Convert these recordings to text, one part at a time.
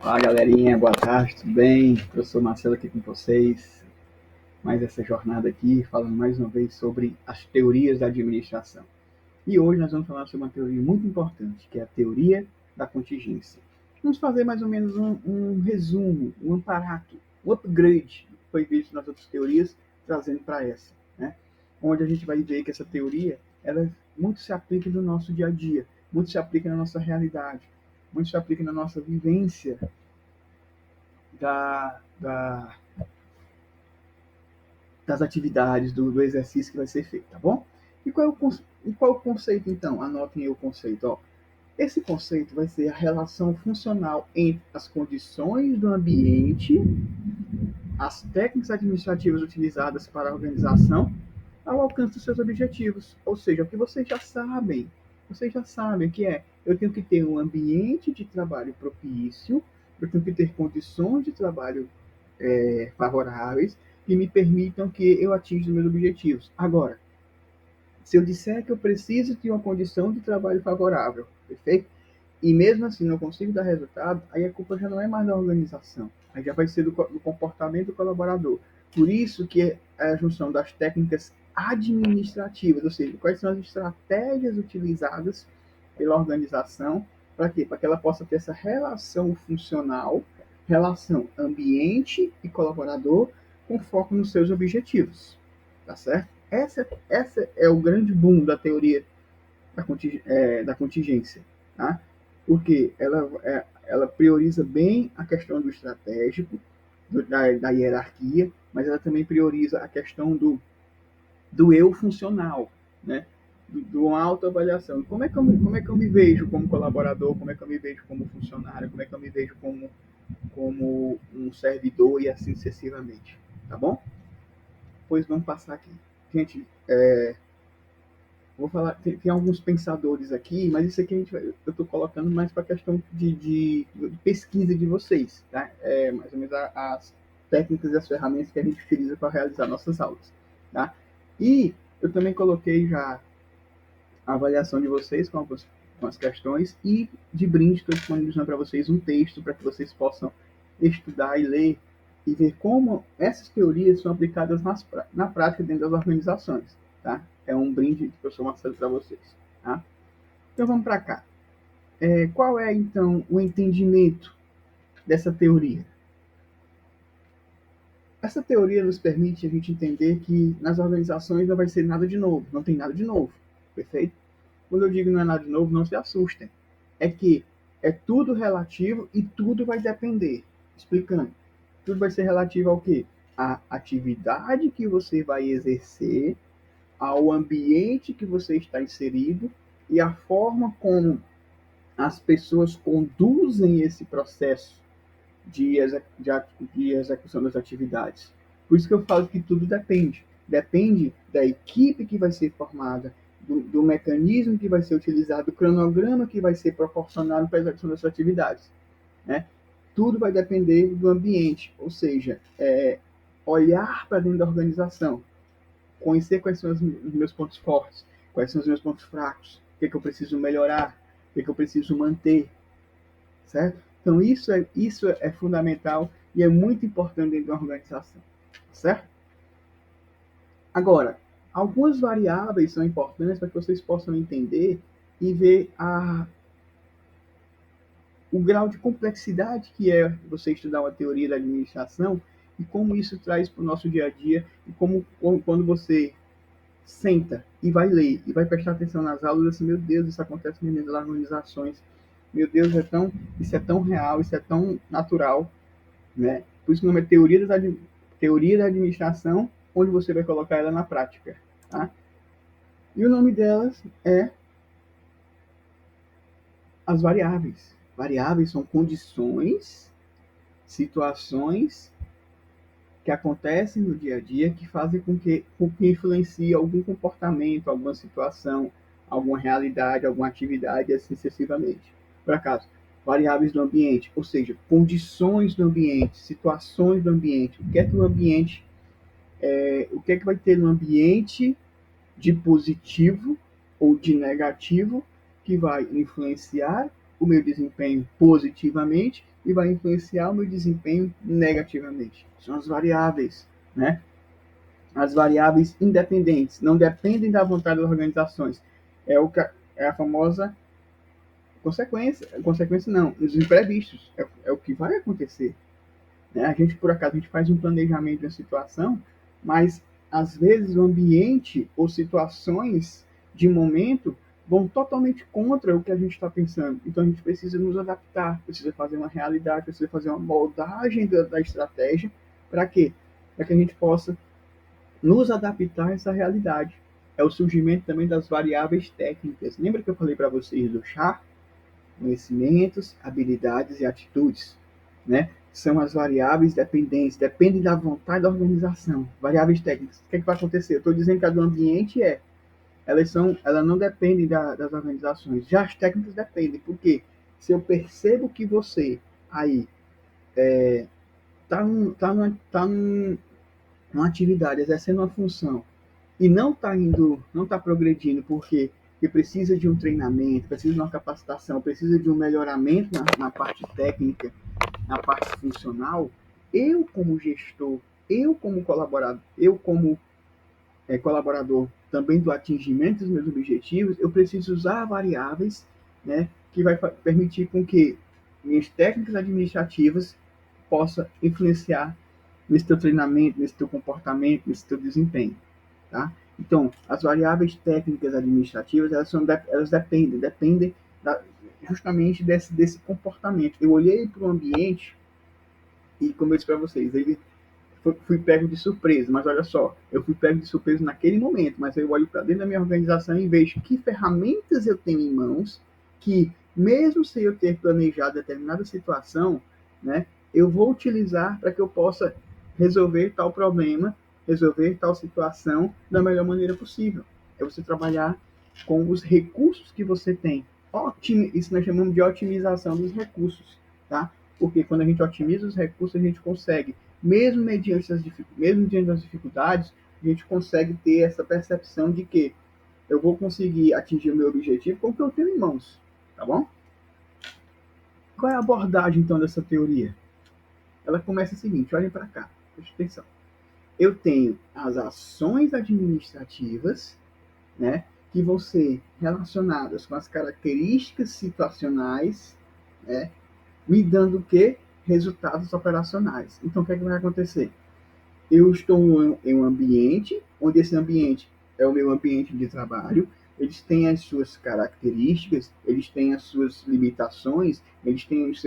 Olá, galerinha, boa tarde, tudo bem? Professor Marcelo aqui com vocês. Mais essa jornada aqui, falando mais uma vez sobre as teorias da administração. E hoje nós vamos falar sobre uma teoria muito importante, que é a teoria da contingência. Vamos fazer mais ou menos um resumo, um aparato, um upgrade do que foi visto nas outras teorias, trazendo para essa, né? Onde a gente vai ver que essa teoria, ela muito se aplica no nosso dia a dia, muito se aplica na nossa realidade, muito se aplica na nossa vivência da, da, das atividades, do exercício que vai ser feito, tá bom? E qual é o conceito, então? Anotem aí o conceito. Ó. Esse conceito vai ser a relação funcional entre as condições do ambiente, as técnicas administrativas utilizadas para a organização, ao alcance dos seus objetivos. Ou seja, o que vocês já sabem que é, eu tenho que ter um ambiente de trabalho propício, eu tenho que ter condições de trabalho favoráveis que me permitam que eu atinja os meus objetivos. Agora, se eu disser que eu preciso de uma condição de trabalho favorável, perfeito? E mesmo assim não consigo dar resultado, aí a culpa já não é mais da organização, aí já vai ser do comportamento do colaborador. Por isso que é a junção das técnicas administrativas, ou seja, quais são as estratégias utilizadas pela organização, para quê? Para que ela possa ter essa relação funcional, relação ambiente e colaborador, com foco nos seus objetivos, tá certo? Essa é o grande boom da teoria da contingência, tá? Porque ela prioriza bem a questão do estratégico, da hierarquia, mas ela também prioriza a questão do eu funcional, né? Do uma autoavaliação. Como é que eu me vejo como colaborador, como é que eu me vejo como funcionário, como é que eu me vejo como um servidor e assim sucessivamente, tá bom? Pois vamos passar aqui. Gente, vou falar, tem alguns pensadores aqui, mas isso aqui eu estou colocando mais para a questão de pesquisa de vocês, tá? Mais ou menos as técnicas e as ferramentas que a gente utiliza para realizar nossas aulas, tá? E eu também coloquei já a avaliação de vocês com as questões e de brinde estou disponibilizando para vocês um texto para que vocês possam estudar e ler e ver como essas teorias são aplicadas na prática dentro das organizações, tá? É um brinde que eu sou Marcelo para vocês, tá? Então vamos para cá. Qual é então o entendimento dessa teoria? Essa teoria nos permite a gente entender que nas organizações não vai ser nada de novo, não tem nada de novo, perfeito? Quando eu digo não é nada de novo, não se assustem. É que é tudo relativo e tudo vai depender. Explicando. Tudo vai ser relativo ao quê? A atividade que você vai exercer, ao ambiente que você está inserido e a forma como as pessoas conduzem esse processo de execução das atividades. Por isso que eu falo que tudo depende. Depende da equipe que vai ser formada, do mecanismo que vai ser utilizado, do cronograma que vai ser proporcionado para a execução dessas atividades. Né? Tudo vai depender do ambiente, ou seja, olhar para dentro da organização, conhecer quais são os meus pontos fortes, quais são os meus pontos fracos, o que eu preciso melhorar, o que eu preciso manter, certo? Então isso é fundamental e é muito importante dentro de uma organização, certo? Agora, algumas variáveis são importantes para que vocês possam entender e ver o grau de complexidade que é você estudar uma teoria da administração e como isso traz para o nosso dia a dia e como quando você senta e vai ler e vai prestar atenção nas aulas, assim, meu Deus, isso acontece nas organizações, meu Deus, isso é tão real, isso é tão natural, né? Por isso que o nome é teoria da administração, onde você vai colocar ela na prática, tá? E o nome delas é as variáveis. Variáveis são condições, situações que acontecem no dia a dia que fazem com que influencie algum comportamento, alguma situação, alguma realidade, alguma atividade, assim sucessivamente. Por acaso, variáveis do ambiente, ou seja, condições do ambiente, situações do ambiente, o que é que vai ter no ambiente de positivo ou de negativo que vai influenciar o meu desempenho positivamente e vai influenciar o meu desempenho negativamente. São as variáveis, né? As variáveis independentes, não dependem da vontade das organizações. É a famosa consequência não, os imprevistos, é o que vai acontecer. Né? A gente, por acaso, a gente faz um planejamento de uma situação, mas às vezes o ambiente ou situações de momento vão totalmente contra o que a gente está pensando. Então a gente precisa nos adaptar, precisa fazer uma realidade, precisa fazer uma moldagem da estratégia. Para quê? Para que a gente possa nos adaptar a essa realidade. É o surgimento também das variáveis técnicas. Lembra que eu falei para vocês do chá? Conhecimentos, habilidades e atitudes, né? São as variáveis dependentes, dependem da vontade da organização. Variáveis técnicas. O que, é que vai acontecer? Eu estou dizendo que a do ambiente elas não dependem das organizações. Já as técnicas dependem. Por quê? Se eu percebo que você aí numa atividade, exercendo uma função, e não está progredindo porque precisa de um treinamento, precisa de uma capacitação, precisa de um melhoramento na parte técnica, na parte funcional, eu como gestor, eu como colaborador, colaborador também do atingimento dos meus objetivos, eu preciso usar variáveis, né, que vai permitir com que minhas técnicas administrativas possa influenciar nesse teu treinamento, nesse teu comportamento, nesse teu desempenho. Tá? Então, as variáveis técnicas administrativas, elas dependem justamente desse comportamento. Eu olhei para o ambiente e, como eu disse para vocês, fui pego de surpresa, mas olha só, eu fui pego de surpresa naquele momento, mas eu olho para dentro da minha organização e vejo que ferramentas eu tenho em mãos que, mesmo sem eu ter planejado determinada situação, né, eu vou utilizar para que eu possa resolver tal problema, resolver tal situação da melhor maneira possível. É você trabalhar com os recursos que você tem. Isso nós chamamos de otimização dos recursos, tá? Porque quando a gente otimiza os recursos, a gente consegue, mesmo diante das dificuldades, a gente consegue ter essa percepção de que eu vou conseguir atingir o meu objetivo com o que eu tenho em mãos, tá bom? Qual é a abordagem, então, dessa teoria? Ela começa o seguinte, olhem para cá, preste atenção. Eu tenho as ações administrativas, né, que vão ser relacionadas com as características situacionais, né, me dando o quê? Resultados operacionais. Então, o que é que vai acontecer? Eu estou em um ambiente, onde esse ambiente é o meu ambiente de trabalho, eles têm as suas características, eles têm as suas limitações, eles têm os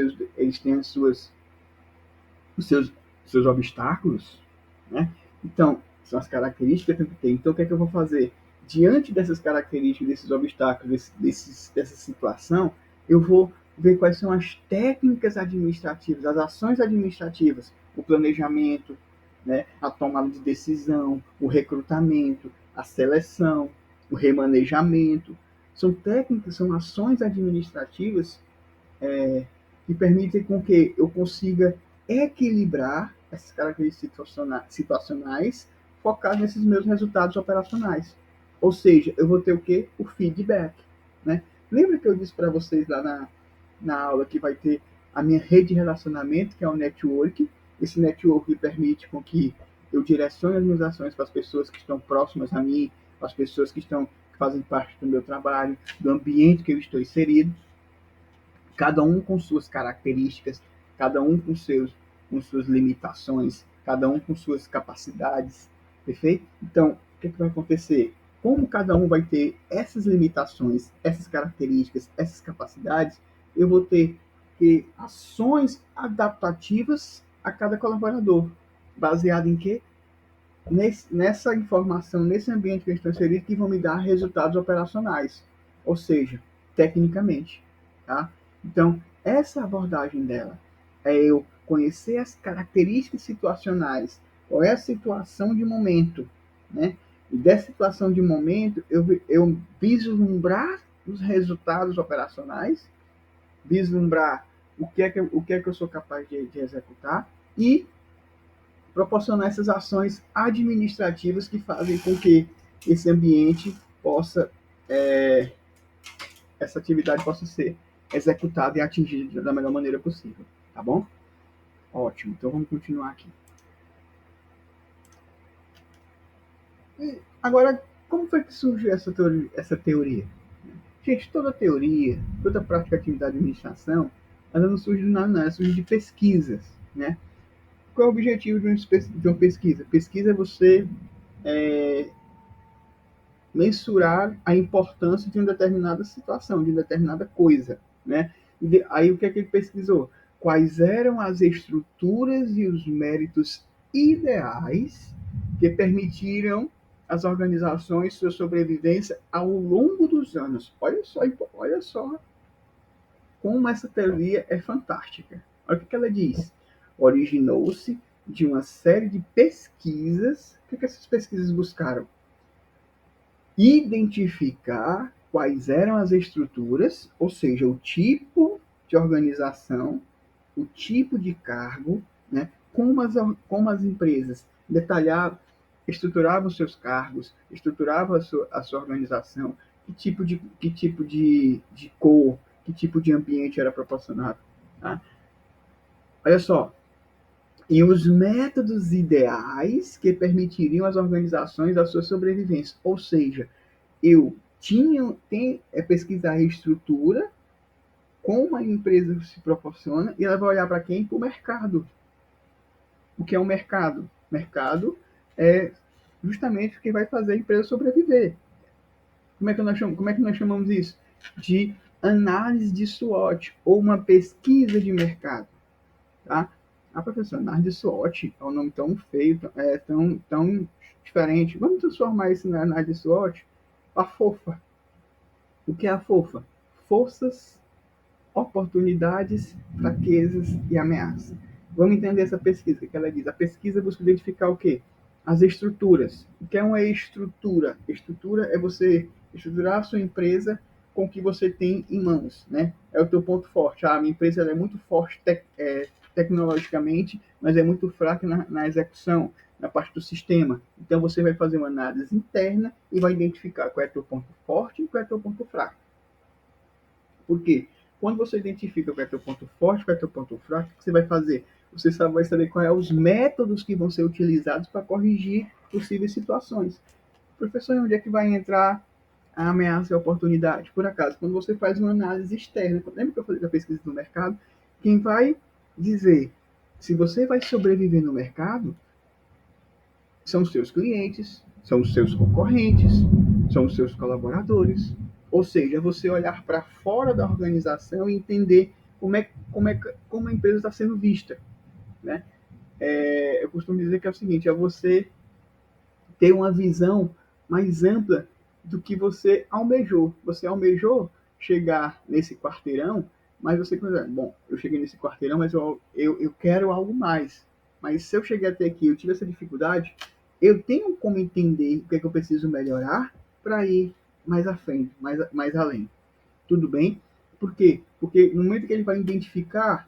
seus obstáculos, né? Então, são as características que eu tenho que ter. Então, o que é que eu vou fazer? Diante dessas características, desses obstáculos, dessa situação, eu vou ver quais são as técnicas administrativas, as ações administrativas, o planejamento, né, a tomada de decisão, o recrutamento, a seleção, o remanejamento. São técnicas, são ações administrativas que permitem com que eu consiga equilibrar essas características situacionais focadas nesses meus resultados operacionais. Ou seja, eu vou ter o quê? O feedback. Né? Lembra que eu disse para vocês lá na aula que vai ter a minha rede de relacionamento, que é o network. Esse network permite com que eu direcione as minhas ações para as pessoas que estão próximas a mim, para as pessoas que fazem parte do meu trabalho, do ambiente que eu estou inserido, cada um com suas características, cada um com suas limitações, cada um com suas capacidades, perfeito? Então, o que vai acontecer? Como cada um vai ter essas limitações, essas características, essas capacidades, eu vou ter ações adaptativas a cada colaborador, baseado em quê? Nessa informação, nesse ambiente que eu estou inserido, que vão me dar resultados operacionais, ou seja, tecnicamente, tá? Então, essa abordagem dela é eu conhecer as características situacionais, qual é a situação de momento, né? E dessa situação de momento, eu vislumbrar os resultados operacionais, vislumbrar o que é que eu sou capaz de executar e proporcionar essas ações administrativas que fazem com que esse ambiente possa, essa atividade possa ser executada e atingida da melhor maneira possível, tá bom? Ótimo, então vamos continuar aqui. E agora, como foi que surgiu essa teoria? Gente, toda teoria, toda prática de atividade de administração, ela não surge do nada, não, ela surge de pesquisas, né? Qual é o objetivo de uma pesquisa? Pesquisa é você é, mensurar a importância de uma determinada situação, de uma determinada coisa, né? Aí o que é que ele pesquisou? Quais eram as estruturas e os méritos ideais que permitiram às organizações sua sobrevivência ao longo dos anos. Olha só como essa teoria é fantástica. Olha o que ela diz. Originou-se de uma série de pesquisas. O que essas pesquisas buscaram? Identificar quais eram as estruturas, ou seja, o tipo de organização, o tipo de cargo, né? Como as empresas detalhavam, estruturavam os seus cargos, estruturavam a sua organização, que tipo de cor, que tipo de ambiente era proporcionado. Tá? Olha só, e os métodos ideais que permitiriam às organizações a sua sobrevivência. Ou seja, eu pesquisar a estrutura, como a empresa se proporciona, e ela vai olhar para quem? Para o mercado. O que é o mercado? Mercado é justamente o que vai fazer a empresa sobreviver. Como é que nós chamamos isso? De análise de SWOT, ou uma pesquisa de mercado. Tá? Ah, professor, análise de SWOT é um nome tão feio, tão diferente. Vamos transformar isso na análise de SWOT? A FOFA. O que é a FOFA? Forças, oportunidades, fraquezas e ameaças. Vamos entender essa pesquisa, o que ela diz. A pesquisa busca identificar o quê? As estruturas. O que é uma estrutura? Estrutura é você estruturar a sua empresa com o que você tem em mãos, né? É o teu ponto forte. A minha empresa ela é muito forte tecnologicamente, mas é muito fraca na execução, na parte do sistema. Então você vai fazer uma análise interna e vai identificar qual é o teu ponto forte e qual é o teu ponto fraco. Por quê? Quando você identifica qual é o teu ponto forte, qual é o teu ponto fraco, o que você vai fazer? Você vai saber quais são os métodos que vão ser utilizados para corrigir possíveis situações. Professor, onde é que vai entrar a ameaça e a oportunidade? Por acaso, quando você faz uma análise externa, lembra que eu falei da pesquisa do mercado? Quem vai dizer se você vai sobreviver no mercado são os seus clientes, são os seus concorrentes, são os seus colaboradores. Ou seja, você olhar para fora da organização e entender como a empresa está sendo vista. Né? Eu costumo dizer que é o seguinte, é você ter uma visão mais ampla do que você almejou. Você almejou chegar nesse quarteirão, mas você pensa, bom, eu cheguei nesse quarteirão, mas eu quero algo mais. Mas se eu cheguei até aqui, eu tive essa dificuldade, eu tenho como entender o que é que eu preciso melhorar para ir mais à frente, mais além. Tudo bem? Por quê? Porque no momento que ele vai identificar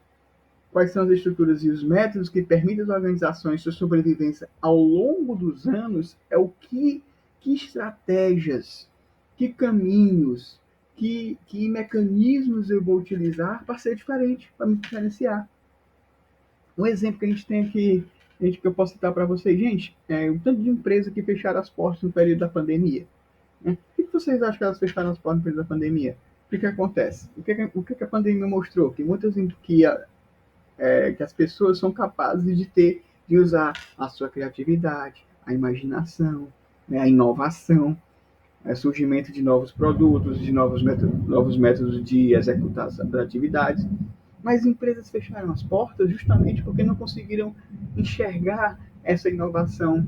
quais são as estruturas e os métodos que permitem às organizações sua sobrevivência ao longo dos anos, é que estratégias, que caminhos, que mecanismos eu vou utilizar para ser diferente, para me diferenciar. Um exemplo que a gente tem aqui, que eu posso citar para vocês, gente, é o tanto de empresas que fecharam as portas no período da pandemia. Né? Por que vocês acham que elas fecharam as portas no período da pandemia? O que acontece? O que a pandemia mostrou? Que que as pessoas são capazes de usar a sua criatividade, a imaginação, né, a inovação, o surgimento de novos produtos, de novos métodos de executar as atividades. Mas empresas fecharam as portas justamente porque não conseguiram enxergar essa inovação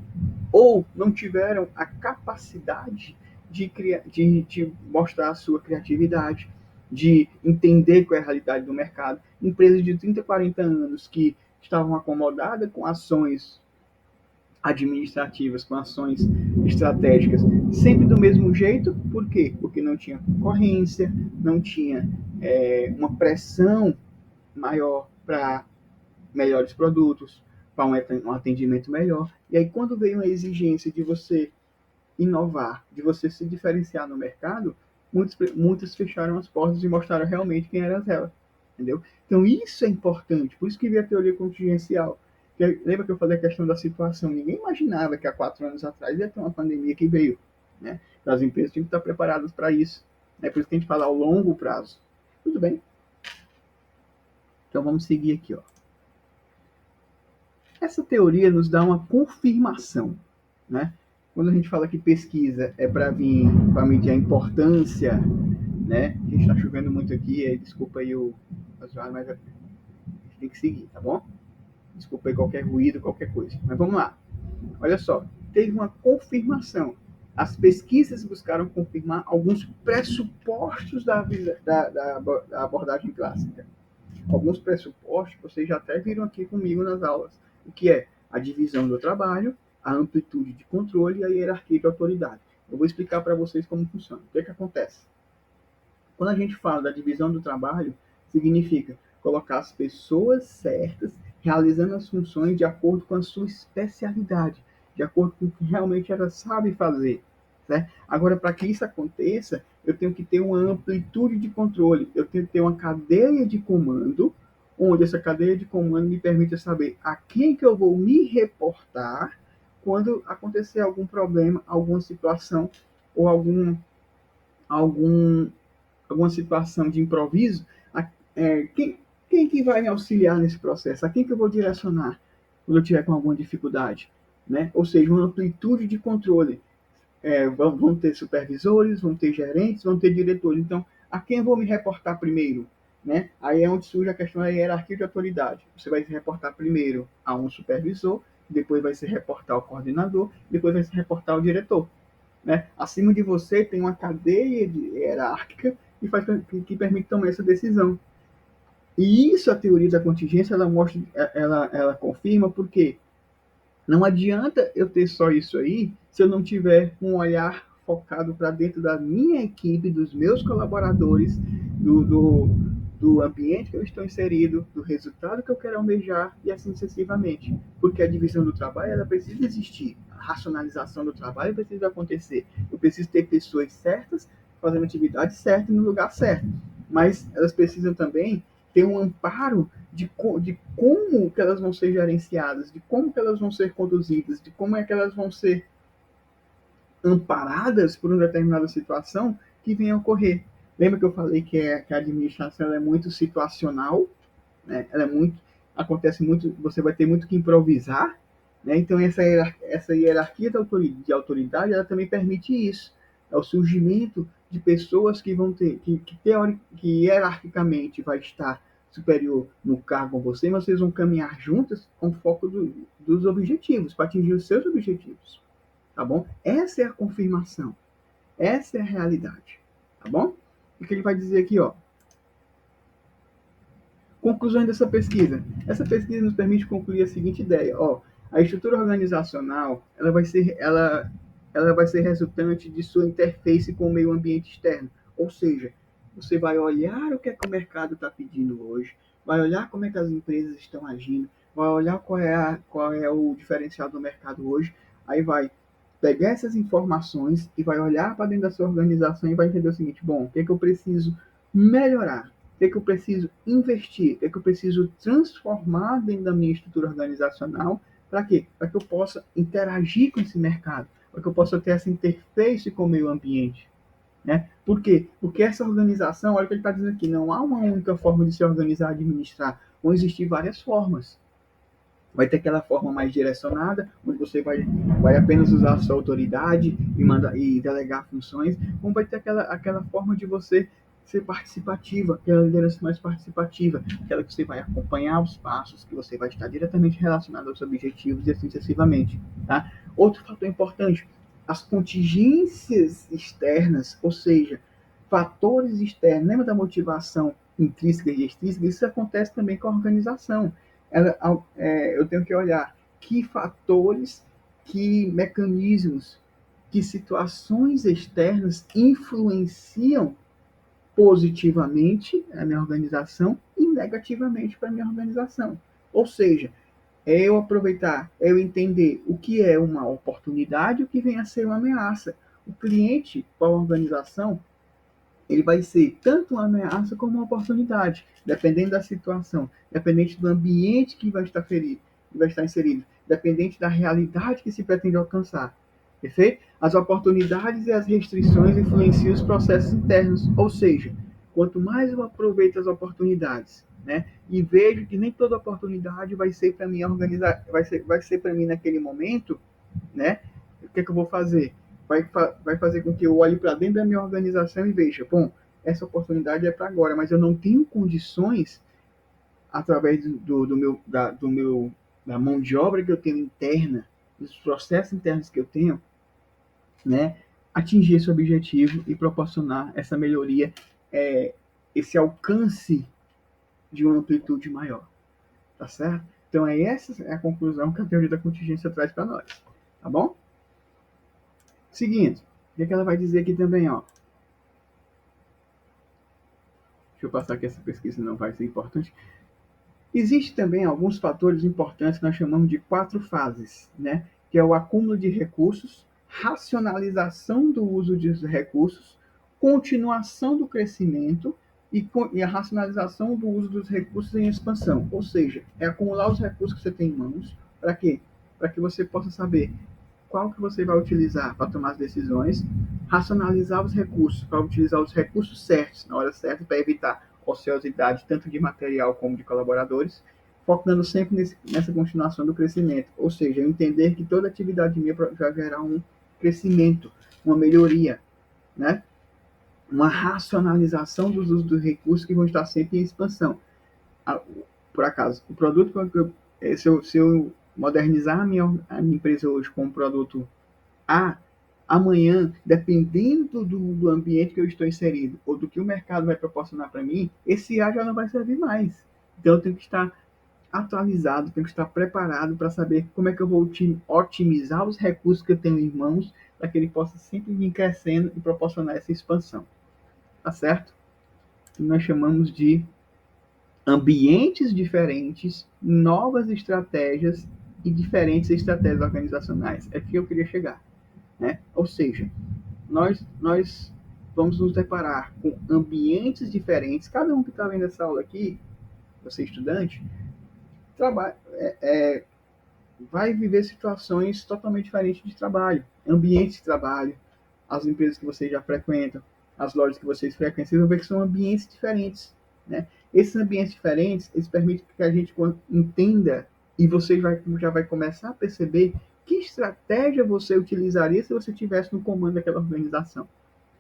ou não tiveram a capacidade de mostrar a sua criatividade, de entender qual é a realidade do mercado. Empresas de 30, 40 anos que estavam acomodadas com ações administrativas, com ações estratégicas, sempre do mesmo jeito. Por quê? Porque não tinha concorrência, não tinha uma pressão maior para melhores produtos, para um atendimento melhor. E aí, quando veio a exigência de você inovar, de você se diferenciar no mercado, muitos fecharam as portas e mostraram realmente quem era ela, entendeu? Então isso é importante, por isso que veio a teoria contingencial. Lembra que eu falei a questão da situação? Ninguém imaginava que há 4 anos atrás ia ter uma pandemia que veio, né? As empresas tinham que estar preparadas para isso. É por isso que a gente fala ao longo prazo. Tudo bem? Então vamos seguir aqui, ó. Essa teoria nos dá uma confirmação, né? Quando a gente fala que pesquisa é para medir a importância, né? A gente está chovendo muito aqui, desculpa aí mas a gente tem que seguir, tá bom? Desculpa aí qualquer ruído, qualquer coisa. Mas vamos lá. Olha só, teve uma confirmação. As pesquisas buscaram confirmar alguns pressupostos da abordagem clássica. Alguns pressupostos vocês já até viram aqui comigo nas aulas. O que é a divisão do trabalho, a amplitude de controle e a hierarquia de autoridade. Eu vou explicar para vocês como funciona. O que é que acontece? Quando a gente fala da divisão do trabalho, significa colocar as pessoas certas realizando as funções de acordo com a sua especialidade, de acordo com o que realmente ela sabe fazer. Certo? Agora, para que isso aconteça, eu tenho que ter uma amplitude de controle, eu tenho que ter uma cadeia de comando, onde essa cadeia de comando me permite saber a quem que eu vou me reportar quando acontecer algum problema, alguma situação ou algum alguma situação de improviso, quem que vai me auxiliar nesse processo? A quem que eu vou direcionar quando eu tiver com alguma dificuldade? Né? Ou seja, uma amplitude de controle. Vão ter supervisores, vão ter gerentes, vão ter diretores. Então, a quem eu vou me reportar primeiro? Né? Aí é onde surge a questão da hierarquia de autoridade. Você vai se reportar primeiro a um supervisor, depois vai se reportar ao coordenador, depois vai se reportar ao diretor. Né? Acima de você tem uma cadeia hierárquica que permite tomar essa decisão. E isso a teoria da contingência ela mostra, ela confirma porque não adianta eu ter só isso aí se eu não tiver um olhar focado para dentro da minha equipe, dos meus colaboradores, do ambiente que eu estou inserido, do resultado que eu quero almejar e assim sucessivamente. Porque a divisão do trabalho ela precisa existir, a racionalização do trabalho precisa acontecer. Eu preciso ter pessoas certas fazendo atividade certa no lugar certo. Mas elas precisam também ter um amparo de como que elas vão ser gerenciadas, de como que elas vão ser conduzidas, de como é que elas vão ser amparadas por uma determinada situação que venha a ocorrer. Lembra que eu falei que a administração ela é muito situacional, né? Ela é muito, acontece muito, você vai ter muito que improvisar, né? Então essa hierarquia de autoridade ela também permite isso, é o surgimento de pessoas que vão ter que hierarquicamente vai estar superior no cargo com você, mas vocês vão caminhar juntas com foco dos objetivos, para atingir os seus objetivos, tá bom? Essa é a confirmação, essa é a realidade, tá bom? O que ele vai dizer aqui, ó? Conclusões dessa pesquisa. Essa pesquisa nos permite concluir a seguinte ideia: a estrutura organizacional ela vai ser resultante de sua interface com o meio ambiente externo. Ou seja, você vai olhar o que é que o mercado está pedindo hoje, vai olhar como é que as empresas estão agindo, vai olhar qual é o diferencial do mercado hoje, aí vai pegar essas informações e vai olhar para dentro da sua organização e vai entender o seguinte: bom, o que é que eu preciso melhorar? O que é que eu preciso investir? O que é que eu preciso transformar dentro da minha estrutura organizacional? Para quê? Para que eu possa interagir com esse mercado, para que eu possa ter essa interface com o meio ambiente. Né? Por quê? Porque essa organização, olha o que ele está dizendo aqui, não há uma única forma de se organizar e administrar. Vão existir várias formas. Vai ter aquela forma mais direcionada, onde você vai apenas usar a sua autoridade e delegar funções, como vai ter aquela forma de você ser participativa, aquela liderança mais participativa, aquela que você vai acompanhar os passos, que você vai estar diretamente relacionado aos objetivos e assim sucessivamente. Tá? Outro fator importante, as contingências externas, ou seja, fatores externos, lembra da motivação intrínseca e extrínseca? Isso acontece também com a organização. Eu tenho que olhar que fatores, que mecanismos, que situações externas influenciam positivamente a minha organização e negativamente para a minha organização. Ou seja, é eu aproveitar, é eu entender o que é uma oportunidade e o que vem a ser uma ameaça. O cliente, para a organização, ele vai ser tanto uma ameaça como uma oportunidade, dependendo da situação, dependente do ambiente que vai estar ferido, que vai estar inserido, dependente da realidade que se pretende alcançar. Perfeito? As oportunidades e as restrições influenciam os processos internos, ou seja, quanto mais eu aproveito as oportunidades, né, e vejo que nem toda oportunidade vai ser para mim organizar, vai ser para mim naquele momento, né? O que é que eu vou fazer? Vai fazer com que eu olhe para dentro da minha organização e veja, bom, essa oportunidade é para agora, mas eu não tenho condições, através da mão de obra que eu tenho interna, dos processos internos que eu tenho, né, atingir esse objetivo e proporcionar essa melhoria, esse alcance de uma amplitude maior, tá certo? Então, essa é a conclusão que a teoria da contingência traz para nós, tá bom? Seguinte, o que, é que ela vai dizer aqui também, ó? Deixa eu passar aqui essa pesquisa, não vai ser importante. Existem também alguns fatores importantes que nós chamamos de 4 fases, né? Que é o acúmulo de recursos, racionalização do uso dos recursos, continuação do crescimento e a racionalização do uso dos recursos em expansão. Ou seja, é acumular os recursos que você tem em mãos. Para quê? Para que você possa saber qual que você vai utilizar para tomar as decisões, racionalizar os recursos, para utilizar os recursos certos na hora certa, para evitar ociosidade tanto de material como de colaboradores, focando sempre nessa continuação do crescimento, ou seja, entender que toda atividade minha vai gerar um crescimento, uma melhoria, né? Uma racionalização dos usos dos recursos que vão estar sempre em expansão. Por acaso, o produto se eu modernizar a minha empresa hoje com um produto A, amanhã, dependendo do ambiente que eu estou inserido ou do que o mercado vai proporcionar para mim, esse A já não vai servir mais. Então eu tenho que estar atualizado, tenho que estar preparado para saber como é que eu vou otimizar os recursos que eu tenho em mãos para que ele possa sempre vir crescendo e proporcionar essa expansão. Tá certo? E nós chamamos de ambientes diferentes, novas estratégias e diferentes estratégias organizacionais. É que eu queria chegar, né? Ou seja, nós vamos nos deparar com ambientes diferentes. Cada um que está vendo essa aula aqui, você estudante, trabalha, vai viver situações totalmente diferentes de trabalho, ambientes de trabalho, as empresas que vocês já frequentam, as lojas que vocês frequentam, vocês vão ver que são ambientes diferentes, né? Esses ambientes diferentes, eles permitem que a gente entenda e você já vai começar a perceber que estratégia você utilizaria se você estivesse no comando daquela organização,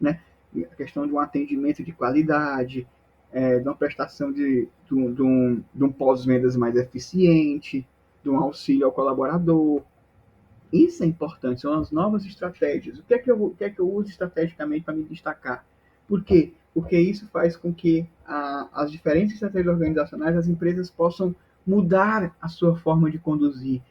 né? A questão de um atendimento de qualidade, de uma prestação de um pós-vendas mais eficiente, de um auxílio ao colaborador. Isso é importante, são as novas estratégias. O que é que eu uso estrategicamente para me destacar? Por quê? Porque isso faz com que as diferentes estratégias organizacionais, as empresas possam mudar a sua forma de conduzir,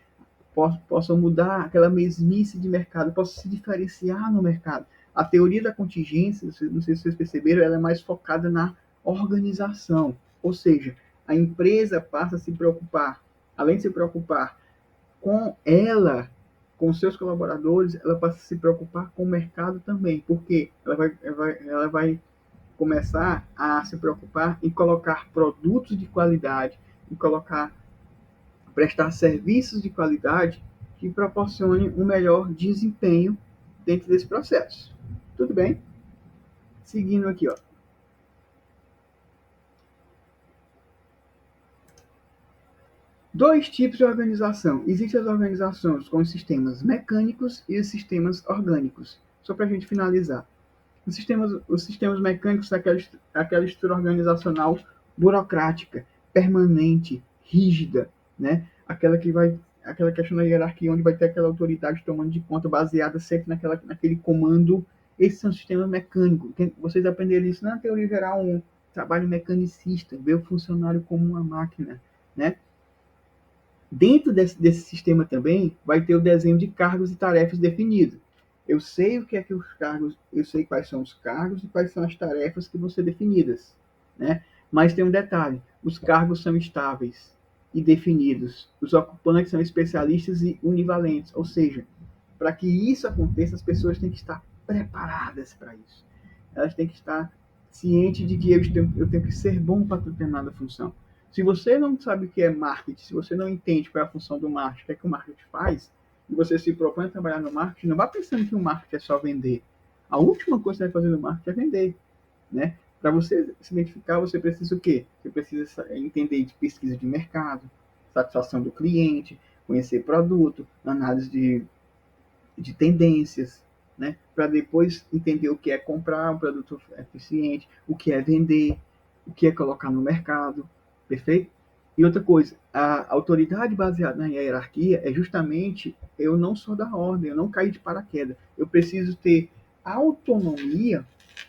possam mudar aquela mesmice de mercado, possam se diferenciar no mercado. A teoria da contingência, não sei se vocês perceberam, ela é mais focada na organização, ou seja, a empresa passa a se preocupar, além de se preocupar com ela, com seus colaboradores, ela passa a se preocupar com o mercado também, porque ela vai começar a se preocupar em colocar produtos de qualidade, em prestar serviços de qualidade que proporcionem um melhor desempenho dentro desse processo. Tudo bem? Seguindo aqui, ó. Dois tipos de organização. Existem as organizações com os sistemas mecânicos e os sistemas orgânicos. Só para a gente finalizar. Os sistemas mecânicos são aquela estrutura organizacional burocrática, permanente, rígida, né? Aquela questão da hierarquia, onde vai ter aquela autoridade tomando de conta, baseada sempre naquele comando. Esses são sistemas mecânicos. Vocês aprenderam isso na teoria geral 1, trabalho mecanicista, ver o funcionário como uma máquina, né? Dentro desse sistema também vai ter o desenho de cargos e tarefas definidos. Eu sei o que é que os cargos, eu sei quais são os cargos e quais são as tarefas que vão ser definidas, né? Mas tem um detalhe: os cargos são estáveis e definidos. Os ocupantes são especialistas e univalentes, ou seja, para que isso aconteça, as pessoas têm que estar preparadas para isso. Elas têm que estar ciente de que eu tenho que ser bom para determinada função. Se você não sabe o que é marketing, se você não entende qual é a função do marketing, o que é que o marketing faz, e você se propõe a trabalhar no marketing, não vá pensando que o marketing é só vender. A última coisa que você vai fazer no marketing é vender, né? Para você se identificar, você precisa o quê? Você precisa entender de pesquisa de mercado, satisfação do cliente, conhecer produto, análise de tendências, né? Para depois entender o que é comprar um produto eficiente, o que é vender, o que é colocar no mercado, perfeito? E outra coisa, a autoridade baseada na hierarquia é justamente eu não sou da ordem, eu não caí de paraquedas. Eu preciso ter autonomia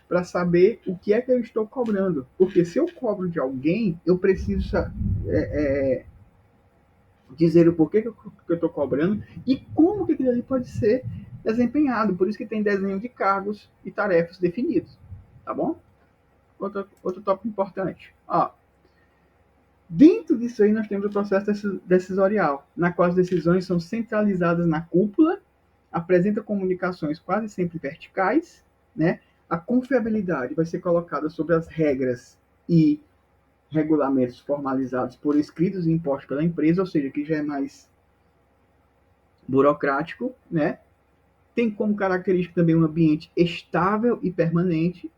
para saber o que é que eu estou cobrando. Porque se eu cobro de alguém, eu preciso dizer o porquê que eu estou cobrando e como que aquilo ali pode ser desempenhado. Por isso que tem desenho de cargos e tarefas definidos. Tá bom? Outro tópico importante. Ó, dentro disso aí nós temos o processo decisorial, na qual as decisões são centralizadas na cúpula, apresenta comunicações quase sempre verticais, né? A confiabilidade vai ser colocada sobre as regras e regulamentos formalizados por escritos e impostos pela empresa, ou seja, que já é mais burocrático, né? Tem como característica também um ambiente estável e permanente,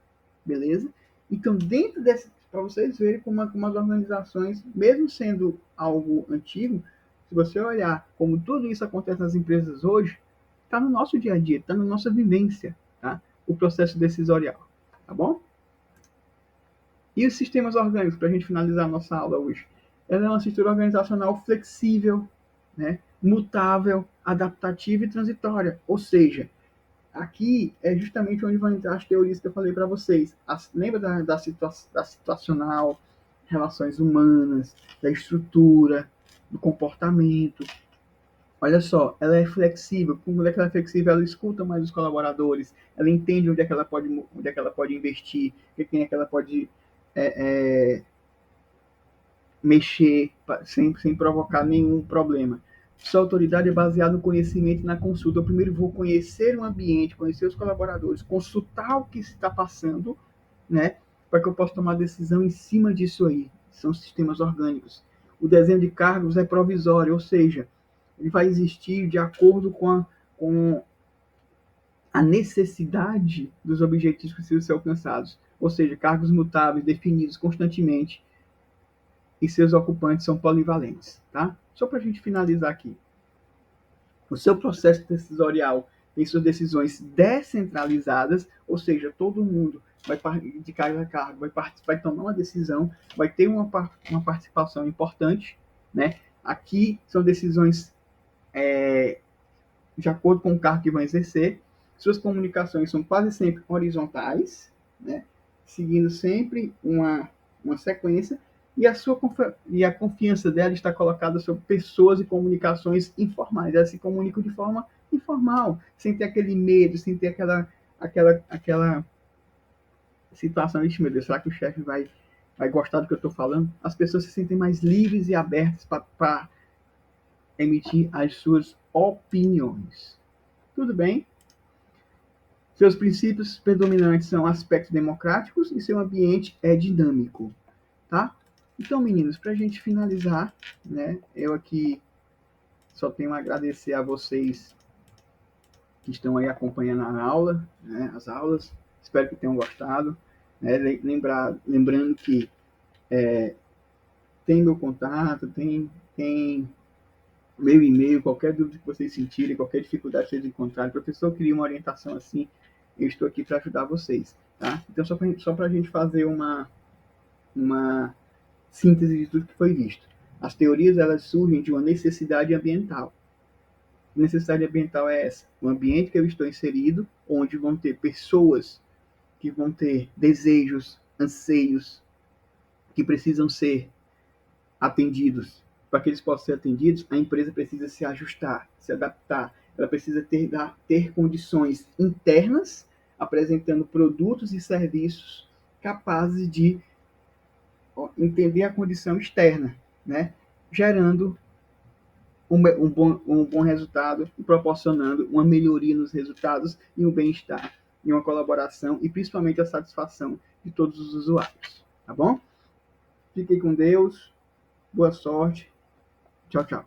beleza? Então, dentro dessa, para vocês verem como as organizações, mesmo sendo algo antigo, se você olhar como tudo isso acontece nas empresas hoje, está no nosso dia a dia, está na nossa vivência, tá? O processo decisorial, tá bom? E os sistemas orgânicos, para a gente finalizar a nossa aula hoje? Ela é uma estrutura organizacional flexível, né? Mutável, adaptativa e transitória. Ou seja, aqui é justamente onde vão entrar as teorias que eu falei para vocês. Lembra da situacional, relações humanas, da estrutura, do comportamento. Olha só, ela é flexível. Como é que ela é flexível? Ela escuta mais os colaboradores, ela entende onde é que ela pode investir, quem é que ela pode é, é, mexer sem provocar nenhum problema. Sua autoridade é baseada no conhecimento e na consulta. Eu primeiro vou conhecer o ambiente, conhecer os colaboradores, consultar o que está passando, né? Para que eu possa tomar decisão em cima disso aí. São sistemas orgânicos. O desenho de cargos é provisório, ou seja, ele vai existir de acordo com a necessidade dos objetivos que precisam ser alcançados. Ou seja, cargos mutáveis, definidos constantemente, e seus ocupantes são polivalentes, tá? Só para a gente finalizar aqui. O seu processo decisorial tem suas decisões descentralizadas, ou seja, todo mundo vai de cargo a cargo, vai tomar uma decisão, vai ter uma participação importante, né? Aqui são decisões de acordo com o cargo que vão exercer. Suas comunicações são quase sempre horizontais, né? Seguindo sempre uma sequência, e a confiança dela está colocada sobre pessoas e comunicações informais. Elas se comunicam de forma informal, sem ter aquele medo, sem ter aquela situação de, meu Deus, será que o chefe vai gostar do que eu estou falando? As pessoas se sentem mais livres e abertas para emitir as suas opiniões. Tudo bem? Seus princípios predominantes são aspectos democráticos e seu ambiente é dinâmico, tá? Então, meninos, para a gente finalizar, né, eu aqui só tenho a agradecer a vocês que estão aí acompanhando a aula, né, as aulas. Espero que tenham gostado. Né? Lembrando que tem meu contato, tem meu e-mail, qualquer dúvida que vocês sentirem, qualquer dificuldade que vocês encontrarem, professor, queria uma orientação assim, eu estou aqui para ajudar vocês, tá? Então, só para a gente fazer uma síntese de tudo que foi visto. As teorias, elas surgem de uma necessidade ambiental. A necessidade ambiental é essa, o ambiente que eu estou inserido, onde vão ter pessoas que vão ter desejos, anseios, que precisam ser atendidos. Para que eles possam ser atendidos, a empresa precisa se ajustar, se adaptar. Ela precisa ter condições internas, apresentando produtos e serviços capazes de entender a condição externa, né? Gerando um bom resultado e proporcionando uma melhoria nos resultados e um bem-estar e uma colaboração e principalmente a satisfação de todos os usuários, tá bom? Fiquem com Deus, boa sorte, tchau, tchau.